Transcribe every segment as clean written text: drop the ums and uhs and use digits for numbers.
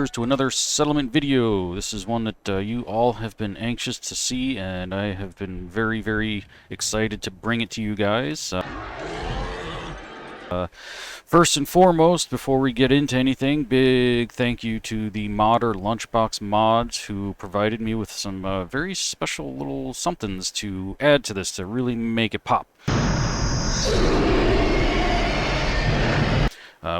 To another settlement video. This is one that you all have been anxious to see, and I have been very excited to bring it to you guys. First and foremost, before we get into anything, big thank you to the modder Lunchbox Mods, who provided me with some very special little somethings to add to this to really make it pop.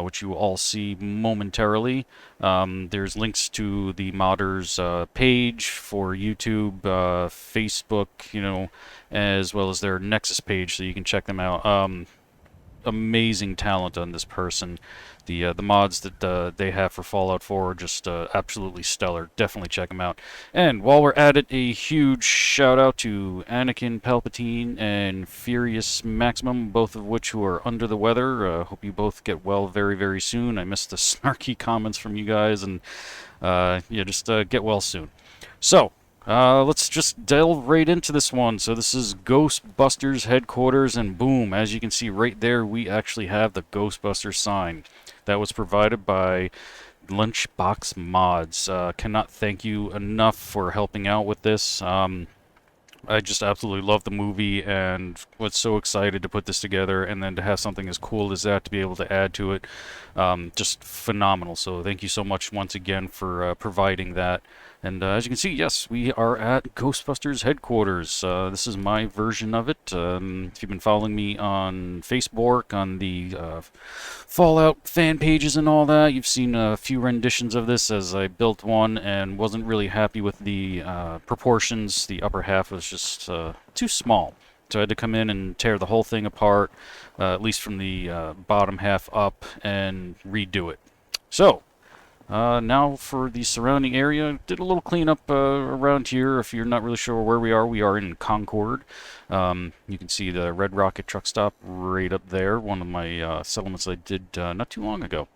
Which you will all see momentarily. There's links to the modders' page for YouTube, Facebook, as well as their Nexus page, so you can check them out. Amazing talent on this person. The mods that they have for Fallout 4 are just absolutely stellar. Definitely check them out. And while we're at it, a huge shout out to Anakin Palpatine and Furious Maximum, both of which who are under the weather. Hope you both get well very soon. I missed the snarky comments from you guys, and yeah, just get well soon. So, let's just delve right into this one. So this is Ghostbusters headquarters, and boom, as you can see right there, we actually have the Ghostbusters sign. That was provided by Lunchbox Mods. Cannot thank you enough for helping out with this. I just absolutely love the movie and was so excited to put this together, and then to have something as cool as that to be able to add to it. Just phenomenal. So thank you so much once again for providing that. And as you can see, yes, we are at Ghostbusters headquarters. This is my version of it. If you've been following me on Facebork, on the Fallout fan pages and all that, you've seen a few renditions of this, as I built one and wasn't really happy with the proportions. The upper half was just too small. So I had to come in and tear the whole thing apart, at least from the bottom half up, and redo it. So, now for the surrounding area, did a little cleanup around here. If you're not really sure where we are in Concord. You can see the Red Rocket truck stop right up there, one of my settlements I did not too long ago.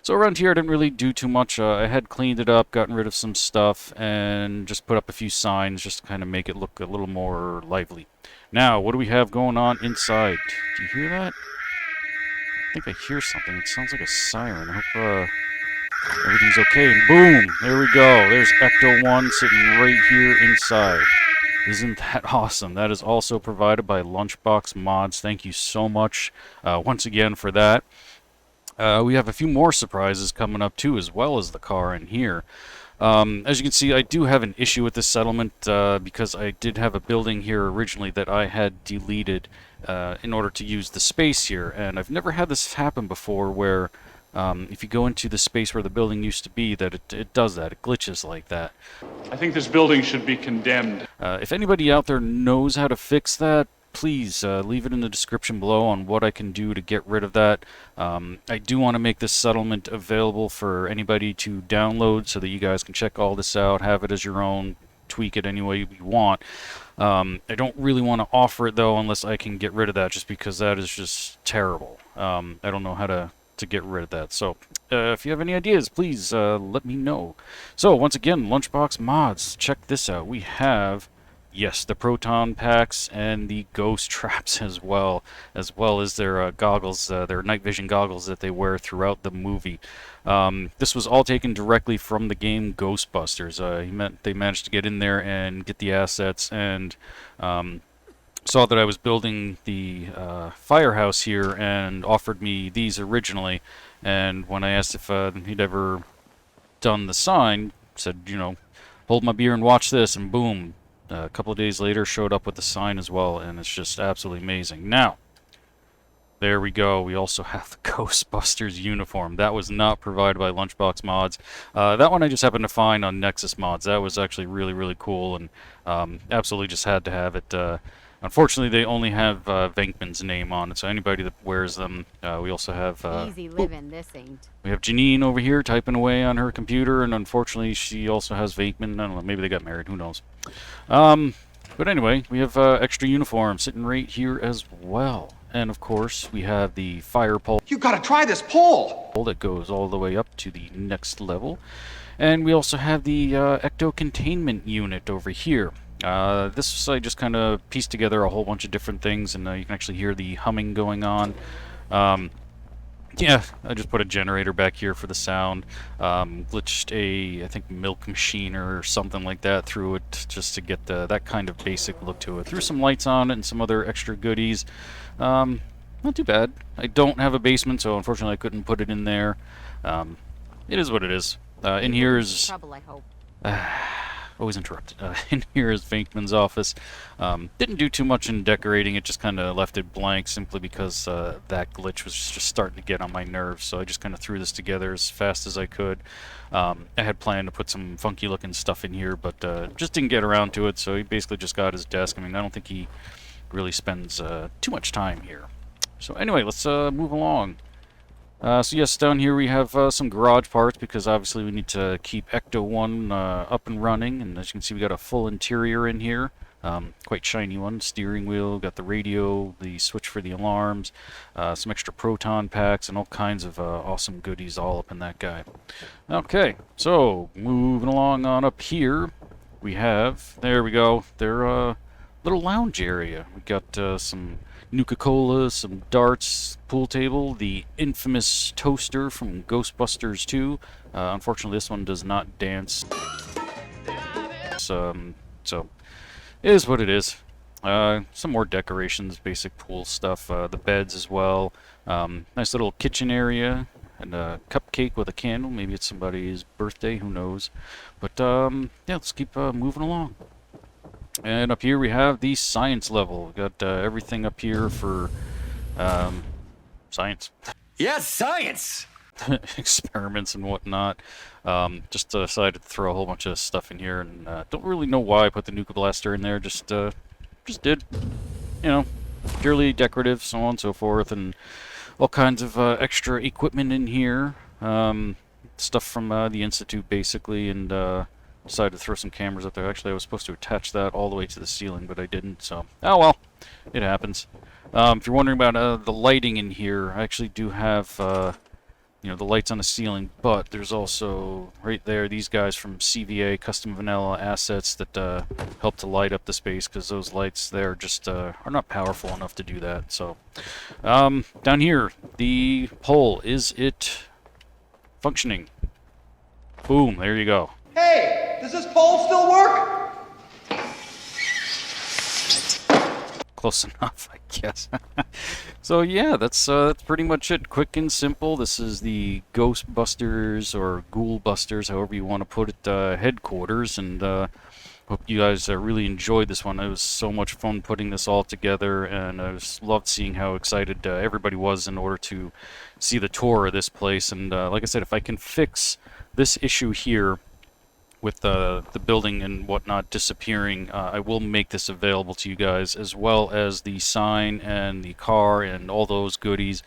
So around here I didn't really do too much. I had cleaned it up, gotten rid of some stuff, and just put up a few signs just to kind of make it look a little more lively. Now, what do we have going on inside? Do you hear that? I think I hear something. It sounds like a siren. I hope everything's okay. And boom! There we go. There's Ecto-1 sitting right here inside. Isn't that awesome? That is also provided by Lunchbox Mods. Thank you so much once again for that. We have a few more surprises coming up too, as well as the car in here. As you can see, I do have an issue with this settlement because I did have a building here originally that I had deleted in order to use the space here. And I've never had this happen before where if you go into the space where the building used to be, that it does that. It glitches like that. I think this building should be condemned. If anybody out there knows how to fix that, please leave it in the description below on what I can do to get rid of that. I do want to make this settlement available for anybody to download so that you guys can check all this out, have it as your own, tweak it any way you want. I don't really want to offer it though unless I can get rid of that, just because that is just terrible. I don't know how to get rid of that. So if you have any ideas, please let me know. So once again, Lunchbox Mods, check this out. We have, yes, the proton packs and the ghost traps as well as their goggles, their night vision goggles that they wear throughout the movie. This was all taken directly from the game Ghostbusters. They managed to get in there and get the assets, and saw that I was building the firehouse here and offered me these originally. And when I asked if he'd ever done the sign, said, hold my beer and watch this, and boom, a couple of days later showed up with the sign as well, and it's just absolutely amazing. Now, there we go. We also have the Ghostbusters uniform. That was not provided by Lunchbox Mods. That one I just happened to find on Nexus Mods. That was actually really cool, and absolutely just had to have it. Unfortunately, they only have Venkman's name on it, so anybody that wears them. We also have easy living. This ain't. We have Janine over here typing away on her computer, and unfortunately, she also has Venkman. I don't know. Maybe they got married. Who knows? But anyway, we have extra uniform sitting right here as well. And of course, we have the fire pole. You gotta try this pole! That goes all the way up to the next level. And we also have the ecto containment unit over here. This I just kind of pieced together a whole bunch of different things, and you can actually hear the humming going on. Yeah, I just put a generator back here for the sound. Glitched a, I think, milk machine or something like that through it just to get that kind of basic look to it. Threw some lights on it and some other extra goodies. Not too bad. I don't have a basement, so unfortunately I couldn't put it in there. It is what it is. In here is... trouble, I hope. Always interrupted. In here is Venkman's office. Didn't do too much in decorating, it just kind of left it blank simply because that glitch was just starting to get on my nerves, so I just kind of threw this together as fast as I could. I had planned to put some funky looking stuff in here, but just didn't get around to it, so he basically just got his desk. I mean, I don't think he really spends too much time here. So anyway, let's move along. So yes, down here we have some garage parts because obviously we need to keep Ecto 1 up and running, and as you can see we got a full interior in here. Quite shiny one. Steering wheel, got the radio, the switch for the alarms, some extra proton packs, and all kinds of awesome goodies all up in that guy. Okay, so moving along on up here, we have, there we go, their little lounge area. We got some Nuka-Cola, some darts, pool table, the infamous toaster from Ghostbusters 2. Unfortunately, this one does not dance. So, it is what it is. Some more decorations, basic pool stuff, the beds as well. Nice little kitchen area, and a cupcake with a candle. Maybe it's somebody's birthday, who knows. But, yeah, let's keep moving along. And up here we have the science level. We've got everything up here for science. Yes, science! Experiments and whatnot. Just decided to throw a whole bunch of stuff in here, and don't really know why I put the Nuka Blaster in there. Just did. You know, purely decorative, so on and so forth, and all kinds of extra equipment in here. Stuff from the Institute, basically, and decided to throw some cameras up there. Actually, I was supposed to attach that all the way to the ceiling, but I didn't, so... Oh well, it happens. If you're wondering about the lighting in here, I actually do have, you know, the lights on the ceiling, but there's also, right there, these guys from CVA, Custom Vanilla Assets, that help to light up the space, because those lights there just are not powerful enough to do that, so... down here, the pole, is it functioning? Boom, there you go. Hey, does this pole still work? Close enough, I guess. So yeah, that's pretty much it. Quick and simple. This is the Ghostbusters or Ghoulbusters, however you want to put it, headquarters, and hope you guys really enjoyed this one. It was so much fun putting this all together, and I just loved seeing how excited everybody was in order to see the tour of this place. And like I said, if I can fix this issue here with the building and whatnot disappearing, I will make this available to you guys, as well as the sign and the car and all those goodies.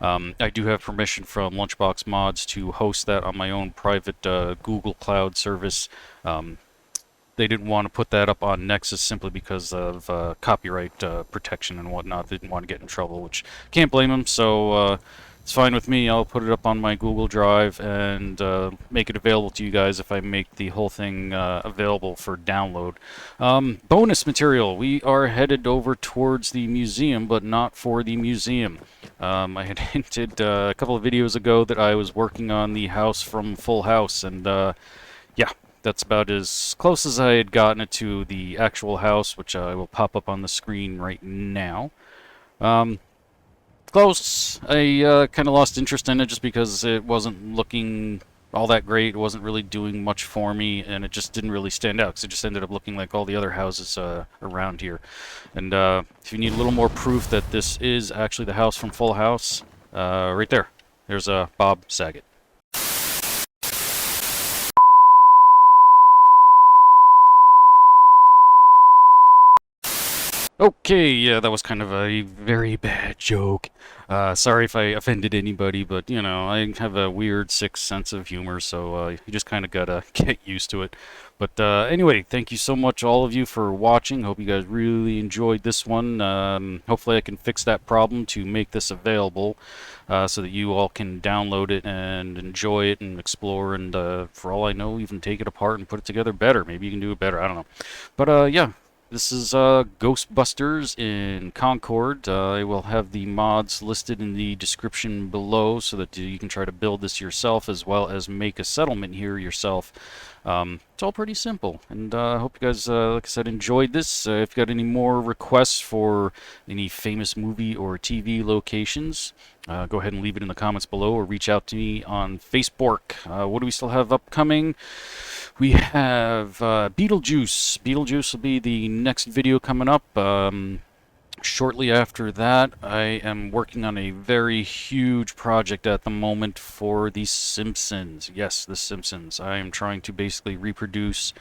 I do have permission from Lunchbox Mods to host that on my own private Google Cloud service. They didn't want to put that up on Nexus simply because of copyright protection and whatnot. They didn't want to get in trouble, which can't blame them, so it's fine with me. I'll put it up on my Google Drive and make it available to you guys if I make the whole thing available for download. Bonus material. We are headed over towards the museum, but not for the museum. I had hinted a couple of videos ago that I was working on the house from Full House, and yeah, that's about as close as I had gotten it to the actual house, which I will pop up on the screen right now. Close. I kind of lost interest in it just because it wasn't looking all that great. It wasn't really doing much for me, and it just didn't really stand out because it just ended up looking like all the other houses around here. And if you need a little more proof that this is actually the house from Full House, right there. There's Bob Saget. Okay, yeah, that was kind of a very bad joke. Sorry if I offended anybody, but, you know, I have a weird sixth sense of humor, so you just kind of gotta get used to it. But anyway, thank you so much, all of you, for watching. Hope you guys really enjoyed this one. Hopefully I can fix that problem to make this available so that you all can download it and enjoy it and explore, and for all I know, even take it apart and put it together better. Maybe you can do it better, I don't know. But yeah. This is Ghostbusters in Concord. I will have the mods listed in the description below so that you can try to build this yourself as well as make a settlement here yourself. It's all pretty simple, and I hope you guys, like I said, enjoyed this. If you got any more requests for any famous movie or TV locations, go ahead and leave it in the comments below or reach out to me on Facebork. What do we still have upcoming? We have Beetlejuice. Beetlejuice will be the next video coming up. Shortly after that, I am working on a very huge project at the moment for The Simpsons. Yes, The Simpsons. I am trying to basically reproduce